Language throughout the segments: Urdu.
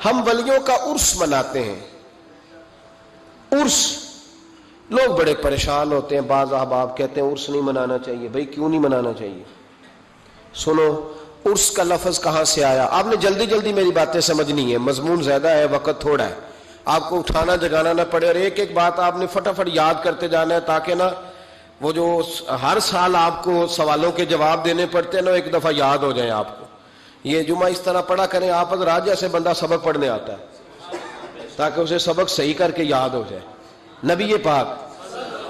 ہم ولیوں کا عرس مناتے ہیں. عرس لوگ بڑے پریشان ہوتے ہیں. بعض احباب کہتے ہیں عرس نہیں منانا چاہیے. بھائی کیوں نہیں منانا چاہیے؟ سنو، عرس کا لفظ کہاں سے آیا؟ آپ نے جلدی جلدی میری باتیں سمجھنی ہے، مضمون زیادہ ہے، وقت تھوڑا ہے. آپ کو اٹھانا جگانا نہ پڑے، اور ایک ایک بات آپ نے فٹافٹ یاد کرتے جانا ہے، تاکہ نا وہ جو ہر سال آپ کو سوالوں کے جواب دینے پڑتے ہیں نا، ایک دفعہ یاد ہو جائیں آپ کو. یہ جمعہ اس طرح پڑھا کریں آپ حضرات جیسے بندہ سبق پڑھنے آتا ہے، تاکہ اسے سبق صحیح کر کے یاد ہو جائے. نبی پاک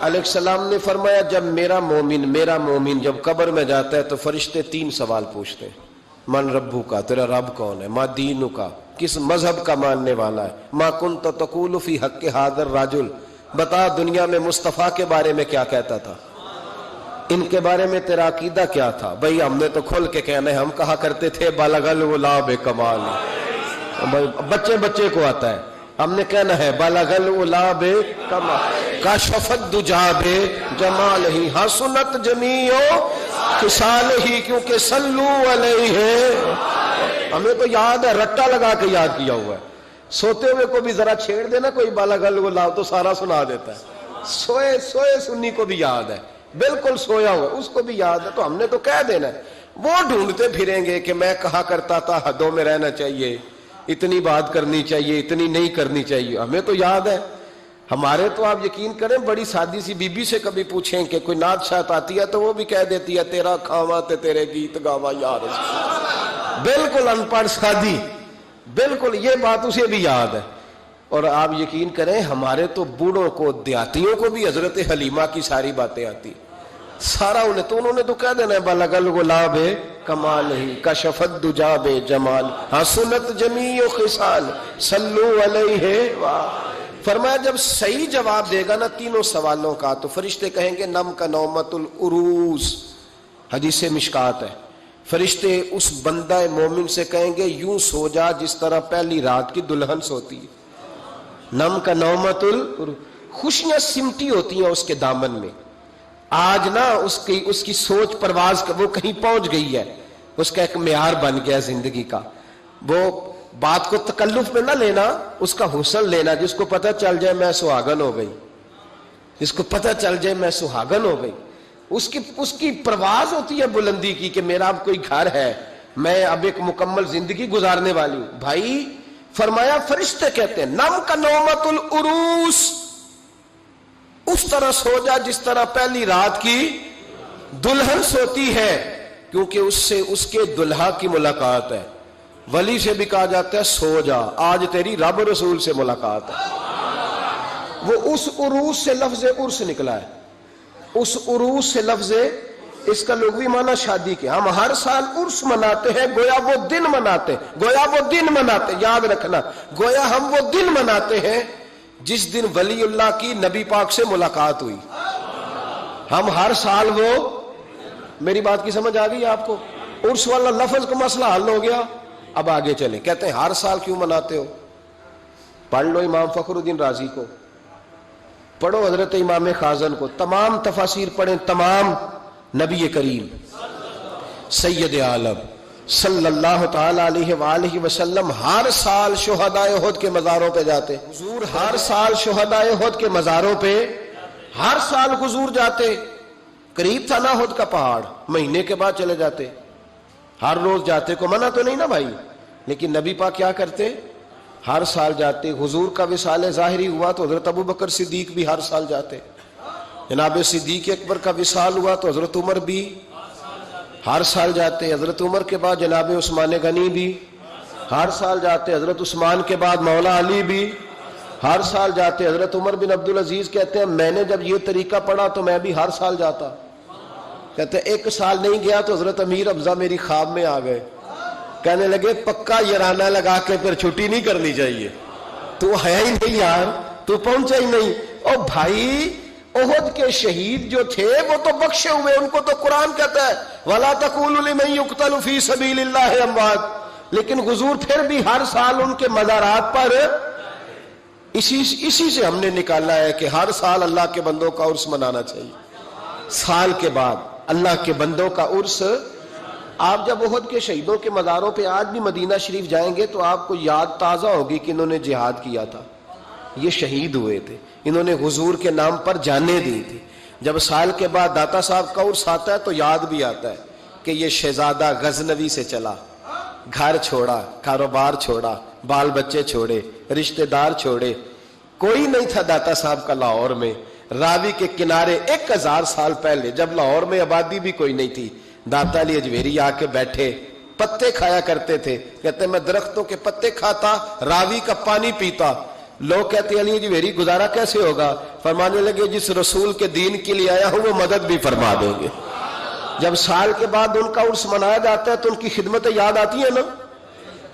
علیہ السلام نے فرمایا جب میرا مومن جب قبر میں جاتا ہے تو فرشتے 3 سوال پوچھتے ہیں. من ربو کا، تیرا رب کون ہے؟ ما دینو کا، کس مذہب کا ماننے والا ہے؟ ما کنت تقول فی حق ھذا الرجل، بتا دنیا میں مصطفیٰ کے بارے میں کیا کہتا تھا، ان کے بارے میں تیرا عقیدہ کیا تھا؟ بھئی ہم نے تو کھل کے کہنا ہے، ہم کہا کرتے تھے بالغ العلا بکمال. بچے کو آتا ہے، ہم نے کہنا ہے بالغ العلا بکمال، کاشف الدجی بجمالہ، حسنت جمیع خصالہ، کیونکہ صلو علیہ. ہمیں تو یاد ہے، رٹا لگا کے یاد کیا ہوا ہے. سوتے ہوئے کو بھی ذرا چھیڑ دینا کوئی بالغ العلا تو سارا سنا دیتا ہے. سوئے سنی کو بھی یاد ہے، بالکل سویا ہوا اس کو بھی یاد ہے. تو ہم نے تو کہہ دینا ہے. وہ ڈھونڈتے پھریں گے کہ میں کہا کرتا تھا حدوں میں رہنا چاہیے، اتنی بات کرنی چاہیے، اتنی نہیں کرنی چاہیے. ہمیں تو یاد ہے. ہمارے تو آپ یقین کریں بڑی سادی سی بی بی سے کبھی پوچھیں کہ کوئی نعت شاعت آتی ہے تو وہ بھی کہہ دیتی ہے تیرا کھاوا تے تیرے گیت گاوا یار. بالکل ان پڑھ سادی، بالکل یہ بات اسے بھی یاد ہے. اور آپ یقین کریں ہمارے تو بوڑھوں کو، دیہاتیوں کو بھی حضرت حلیمہ کی ساری باتیں آتی، سارا انہوں نے تو کہہ دینا ہے بالغ العلا بکمالہ، کشف الدجی بجمال، حسنت جمیع خصال، صلو علیہ. فرمایا جب صحیح جواب دے گا نا 3 سوالوں کا تو فرشتے کہیں گے نم کا نومت العروس. حدیث مشکات ہے. فرشتے اس بندہ مومن سے کہیں گے یوں سو جا جس طرح پہلی رات کی دلہن سوتی ہے. نم کا نومت العروس، خوشیاں سمٹی ہوتی ہیں اس کے دامن میں. آج نا اس کی سوچ پرواز وہ کہیں پہنچ گئی ہے، اس کا ایک معیار بن گیا زندگی کا. وہ بات کو تکلف میں نہ لینا، اس کا حسن لینا. جس کو پتہ چل جائے میں سہاگن ہو گئی، جس کو پتہ چل جائے میں سہاگن ہو گئی، اس کی پرواز ہوتی ہے بلندی کی کہ میرا اب کوئی گھر ہے، میں اب ایک مکمل زندگی گزارنے والی ہوں. بھائی فرمایا فرشتے کہتے ہیں نم کا نومت العروس، اس طرح سو جا جس طرح پہلی رات کی دلہن سوتی ہے، کیونکہ اس سے اس کے دلہا کی ملاقات ہے. ولی سے بھی کہا جاتا ہے سو جا آج تیری رب رسول سے ملاقات ہے. وہ اس عروس سے لفظ عرس نکلا ہے. اس عروس سے لفظ، اس کا لغوی معنی شادی کے. ہم ہر سال عرس مناتے ہیں، گویا وہ دن مناتے، یاد رکھنا، گویا ہم وہ دن مناتے ہیں جس دن ولی اللہ کی نبی پاک سے ملاقات ہوئی. ہم ہر سال وہ، میری بات کی سمجھ آ گئی آپ کو؟ عرس والا لفظ کا مسئلہ حل ہو گیا. اب آگے چلیں. کہتے ہیں ہر سال کیوں مناتے ہو؟ پڑھ لو امام فخر الدین رازی کو، پڑھو حضرت امام خازن کو، تمام تفاسیر پڑھیں، تمام. نبی کریم سید عالم صلی اللہ تعالی علیہ وآلہ وسلم ہر سال شہدائے احد کے مزاروں پہ جاتے. حضور ہر سال شہدائے احد کے مزاروں پہ ہر سال حضور جاتے. قریب تھا نا احد کا پہاڑ، مہینے کے بعد چلے جاتے. ہر روز جاتے کو منع تو نہیں نا بھائی، لیکن نبی پاک کیا کرتے؟ ہر سال جاتے. حضور کا وصال ظاہری ہوا تو حضرت ابو بکر صدیق بھی ہر سال جاتے. جناب صدیق اکبر کا وصال ہوا تو حضرت عمر بھی ہر سال جاتے. حضرت عمر کے بعد جناب عثمان غنی بھی ہر سال جاتے. حضرت عثمان کے بعد مولا علی بھی ہر سال جاتے. حضرت عمر بن عبدالعزیز کہتے ہیں میں نے جب یہ طریقہ پڑھا تو میں بھی ہر سال جاتا. کہتے ہیں 1 سال نہیں گیا تو حضرت امیر حمزہ میری خواب میں آ گئے، کہنے لگے پکا یارانہ لگا کے پھر چھٹی نہیں کرنی چاہیے. تو ہے ہی نہیں یار، تو پہنچا ہی نہیں. او بھائی احد کے شہید جو تھے وہ تو بخشے ہوئے، ان کو تو قرآن کہتا ہے وَلَا تَقُولُوا لِمَن يُقْتَلُ فِي سَبِيلِ اللَّهِ أَمْوَاتٌ. لیکن حضور پھر بھی ہر سال ان کے مزارات پر، اسی سے ہم نے نکالا ہے کہ ہر سال اللہ کے بندوں کا عرس منانا چاہیے. سال کے بعد اللہ کے بندوں کا عرس آپ جب احد کے شہیدوں کے مزاروں پہ آج بھی مدینہ شریف جائیں گے تو آپ کو یاد تازہ ہوگی کہ انہوں نے جہاد کیا تھا، یہ شہید ہوئے تھے، انہوں نے حضور کے نام پر جانیں دی تھی۔ جب سال کے بعد داتا صاحب کا عرس آتا ہے تو یاد بھی آتا ہے کہ یہ شہزادہ غزنوی سے چلا، گھر چھوڑا، کاروبار چھوڑا، بال بچے چھوڑے، رشتہ دار چھوڑے، کوئی نہیں تھا داتا صاحب کا لاہور میں، راوی کے کنارے 1000 سال پہلے جب لاہور میں آبادی بھی کوئی نہیں تھی، داتا علی اجمیری آ کے بیٹھے، پتے کھایا کرتے تھے، کہتے میں درختوں کے پتے کھاتا، راوی کا پانی پیتا۔ لوگ کہتے ہیں علی اجمیری گزارا کیسے ہوگا؟ فرمانے لگے جس رسول کے دین کے لیے آیا ہوں وہ مدد بھی فرما دیں گے۔ جب سال کے بعد ان کا عرس منایا جاتا ہے تو ان کی خدمتیں یاد آتی ہیں نا،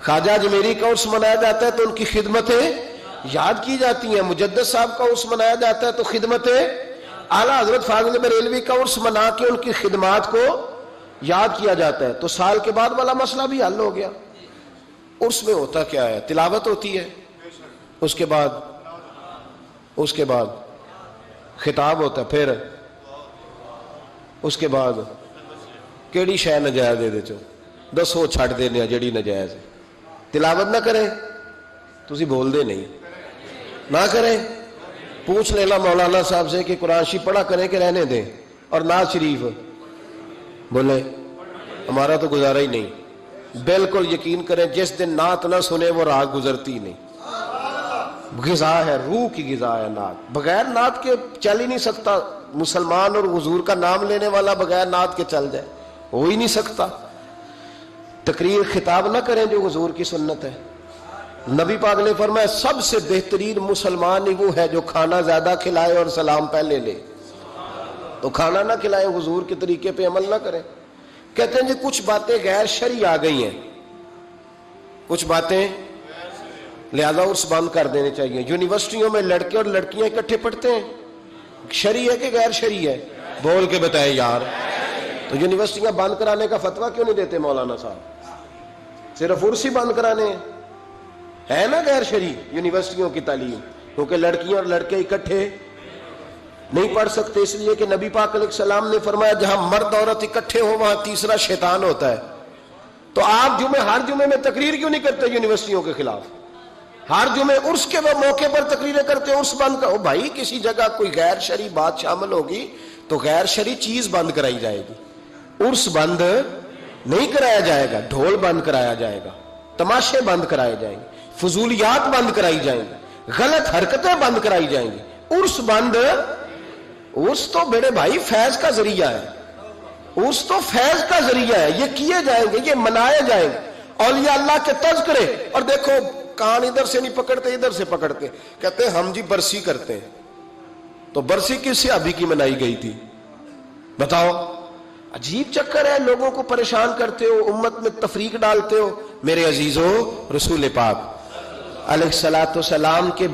خواجہ اجمیری کا عرس منایا جاتا ہے تو ان کی خدمتیں یاد کی جاتی ہیں، مجدد صاحب کا عرس منایا جاتا ہے تو خدمتیں، اعلیٰ حضرت فاضل بریلوی کا عرس منا کے ان کی خدمات کو یاد کیا جاتا ہے، تو سال کے بعد والا مسئلہ بھی حل ہو گیا۔ عرس میں ہوتا کیا ہے؟ تلاوت ہوتی ہے، اس کے بعد خطاب ہوتا ہے، پھر اس کے بعد کیڑی شے نجائز دے چو دسو چھڑ دینے جڑی نجائز ہے، تلاوت نہ کریں تسی بول دے نہیں، نہ کریں، پوچھ لینا مولانا صاحب سے کہ قرآن شریف پڑھا کریں کہ رہنے دیں، اور نعت شریف بولے ہمارا تو گزارا ہی نہیں۔ بالکل یقین کریں جس دن نعت نہ سنے وہ رات گزرتی نہیں، غذا ہے، روح کی غذا ہے نعت، بغیر نعت کے چل ہی نہیں سکتا مسلمان، اور حضور کا نام لینے والا بغیر نعت کے چل جائے ہو ہی نہیں سکتا۔ تقریر خطاب نہ کریں جو حضور کی سنت ہے۔ نبی پاک نے فرمایا سب سے بہترین مسلمان ہی وہ ہے جو کھانا زیادہ کھلائے اور سلام پہلے لے، تو کھانا نہ کھلائیں، حضور کے طریقے پہ عمل نہ کریں۔ کہتے ہیں جی کچھ باتیں غیر شرعی آ گئی ہیں، کچھ باتیں لہذا عرس بند کر دینے چاہیے۔ یونیورسٹیوں میں لڑکے اور لڑکیاں اکٹھے پڑھتے ہیں، شرعی ہے کہ غیر شرعی ہے؟ بول کے بتائے یار۔ تو یونیورسٹیاں بند کرانے کا فتویٰ کیوں نہیں دیتے مولانا صاحب؟ صرف عرس ہی بند کرانے ہیں، ہے نا غیر شرعی یونیورسٹیوں کی تعلیم، کیونکہ لڑکیاں اور لڑکے اکٹھے نہیں پڑھ سکتے، اس لیے کہ نبی پاک علیہ السلام نے فرمایا جہاں مرد عورت اکٹھے ہو وہاں تیسرا شیطان ہوتا ہے۔ تو آپ ہر جمعے میں تقریر کیوں نہیں کرتے یونیورسٹیوں کے خلاف؟ ہر جمعے عرس کے موقع پر تقریریں کرتے ہیں، عرس بند کرو بھائی، کسی جگہ کوئی غیر شرعی بات شامل ہوگی تو غیر شرعی چیز بند کرائی جائے گی، عرس بند نہیں کرایا جائے گا، ڈھول بند کرایا جائے گا، تماشے بند کرائے جائیں گے، فضولیات بند کرائی جائیں گی، غلط حرکتیں بند کرائی جائیں گی، عرس بند۔ عرس تو بڑے بھائی فیض کا ذریعہ ہے، عرس تو فیض کا ذریعہ ہے، یہ کیے جائیں گے، یہ منائے جائیں گے، اولیاء اللہ کے تذکرے۔ اور دیکھو کان ادھر سے نہیں پکڑتے ادھر سے پکڑتے، کہتے ہیں ہم جی برسی کرتے ہیں، تو برسی کس سے ابھی کی منائی گئی تھی بتاؤ؟ عجیب چکر ہے، لوگوں کو پریشان کرتے ہو، امت میں تفریق ڈالتے ہو۔ میرے عزیزو، رسول پاک علیہ الصلوۃ والسلام کے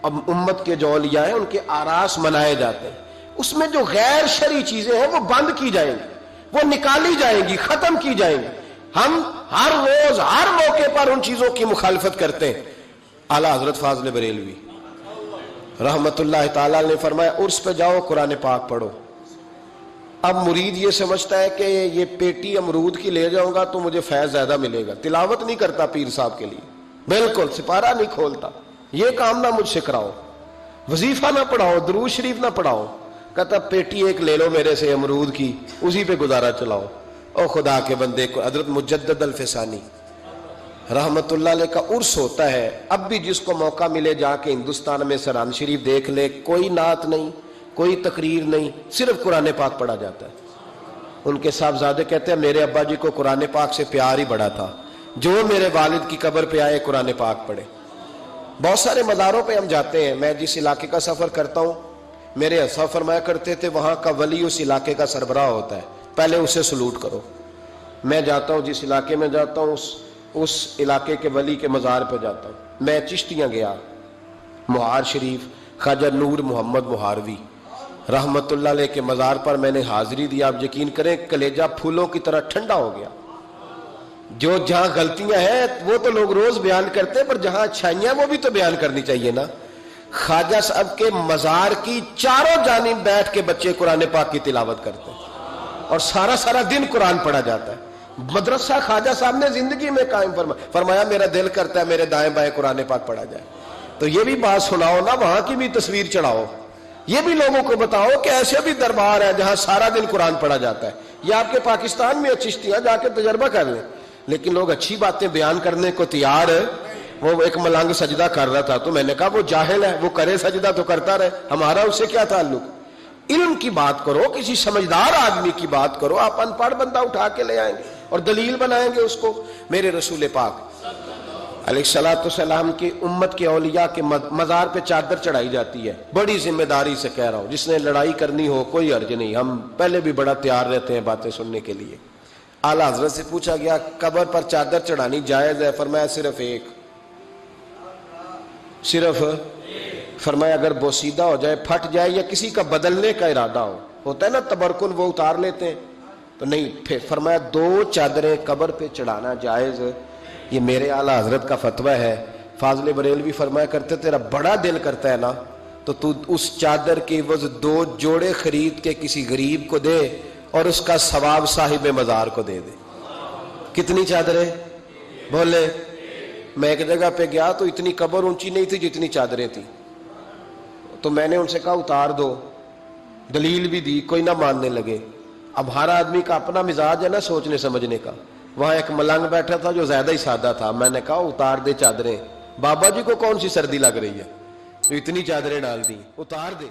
امت کے جو اولیاء ہیں ان کے آراس منائے جاتے ہیں، اس میں جو غیر شرعی چیزیں ہیں وہ بند کی جائیں گی، وہ نکالی جائیں گی، ختم کی جائیں گی۔ ہم ہر روز ہر موقع پر ان چیزوں کی مخالفت کرتے ہیں۔ اعلیٰ حضرت فاضل بریلوی رحمت اللہ تعالی نے فرمایا عرس پہ جاؤ قرآن پاک پڑھو۔ اب مرید یہ سمجھتا ہے کہ یہ پیٹی امرود کی لے جاؤں گا تو مجھے فیض زیادہ ملے گا، تلاوت نہیں کرتا پیر صاحب کے لیے، بالکل سپارہ نہیں کھولتا، یہ کام نہ مجھ سے کراؤ، وظیفہ نہ پڑھاؤ، درود شریف نہ پڑھاؤ، کہتا پیٹی ایک لے لو میرے سے امرود کی، اسی پہ گزارا چلاؤ۔ او خدا کے بندے کو، حضرت مجدد الفسانی رحمت اللہ علیہ کا عرس ہوتا ہے، اب بھی جس کو موقع ملے جا کے ہندوستان میں سران شریف دیکھ لے، کوئی نعت نہیں، کوئی تقریر نہیں، صرف قرآن پاک پڑھا جاتا ہے۔ ان کے صاحبزادے کہتے ہیں میرے ابا جی کو قرآن پاک سے پیار ہی بڑا تھا، جو میرے والد کی قبر پہ آئے قرآن پاک پڑھے۔ بہت سارے مزاروں پہ ہم جاتے ہیں، میں جس علاقے کا سفر کرتا ہوں، میرے اسا فرمایا کرتے تھے وہاں کا ولی اس علاقے کا سربراہ ہوتا ہے، پہلے اسے سلوٹ کرو۔ میں جاتا ہوں جس علاقے میں جاتا ہوں اس علاقے کے ولی کے مزار پہ جاتا ہوں۔ میں چشتیاں گیا، مہار شریف خواجہ نور محمد مہاروی رحمت اللہ علیہ کے مزار پر میں نے حاضری دی، آپ یقین کریں کلیجہ پھولوں کی طرح ٹھنڈا ہو گیا۔ جو جہاں غلطیاں ہیں وہ تو لوگ روز بیان کرتے ہیں، پر جہاں اچھائیاں وہ بھی تو بیان کرنی چاہیے نا۔ خواجہ صاحب کے مزار کی چاروں جانب بیٹھ کے بچے قرآن پاک کی تلاوت کرتے ہیں، اور سارا دن قرآن پڑھا جاتا ہے۔ مدرسہ خواجہ صاحب نے زندگی میں قائم فرمایا میرا دل کرتا ہے میرے دائیں بائیں قرآن پاک پڑھا جائے. تو یہ بھی بات سناؤ نا, وہاں کی بھی تصویر چڑھاؤ, یہ بھی لوگوں کو بتاؤ کہ ایسے بھی دربار ہے جہاں سارا دن قرآن پڑھا جاتا ہے. یہ آپ کے پاکستان میں چشتیاں جا کے تجربہ کر لیں. لیکن لوگ اچھی باتیں بیان کرنے کو تیار ہے. وہ ایک ملنگ سجدہ کر رہا تھا تو میں نے کہا وہ جاہل ہے, وہ کرے سجدہ تو کرتا رہے, ہمارا اس سے کیا تعلق. علم کی بات کرو, کسی سمجھدار آدمی کی بات کرو. آپ ان پڑھ بندہ اٹھا کے لے آئیں گے اور دلیل بنائیں گے اس کو. میرے رسول پاک علیہ الصلوۃ والسلام کی امت کے اولیاء کے مزار پہ چادر چڑھائی جاتی ہے. بڑی ذمہ داری سے کہہ رہا ہوں, جس نے لڑائی کرنی ہو کوئی حرج نہیں, ہم پہلے بھی بڑا تیار رہتے ہیں باتیں سننے کے لیے. اعلیٰ حضرت سے پوچھا گیا قبر پر چادر چڑھانی جائز ہے؟ فرمایا صرف ایک. صرف فرمایا اگر بوسیدہ ہو جائے, پھٹ جائے, یا کسی کا بدلنے کا ارادہ ہو, ہوتا ہے نا تبرکن, وہ اتار لیتے ہیں تو نہیں. پھر فرمایا 2 چادریں قبر پہ چڑھانا جائز. یہ میرے اعلیٰ حضرت کا فتویٰ ہے. فاضل بریلوی فرمایا کرتے تیرا بڑا دل کرتا ہے نا تو تو اس چادر کی عوض 2 جوڑے خرید کے کسی غریب کو دے اور اس کا ثواب صاحب مزار کو دے دے. کتنی چادریں بولے؟ میں ایک جگہ پہ گیا تو اتنی قبر اونچی نہیں تھی جتنی چادریں تھی, تو میں نے ان سے کہا اتار دو, دلیل بھی دی, کوئی نہ ماننے لگے. اب ہر آدمی کا اپنا مزاج ہے نا سوچنے سمجھنے کا. وہاں ایک ملنگ بیٹھا تھا جو زیادہ ہی سادہ تھا, میں نے کہا اتار دے چادریں, بابا جی کو کون سی سردی لگ رہی ہے جو اتنی چادریں ڈال دی, اتار دے.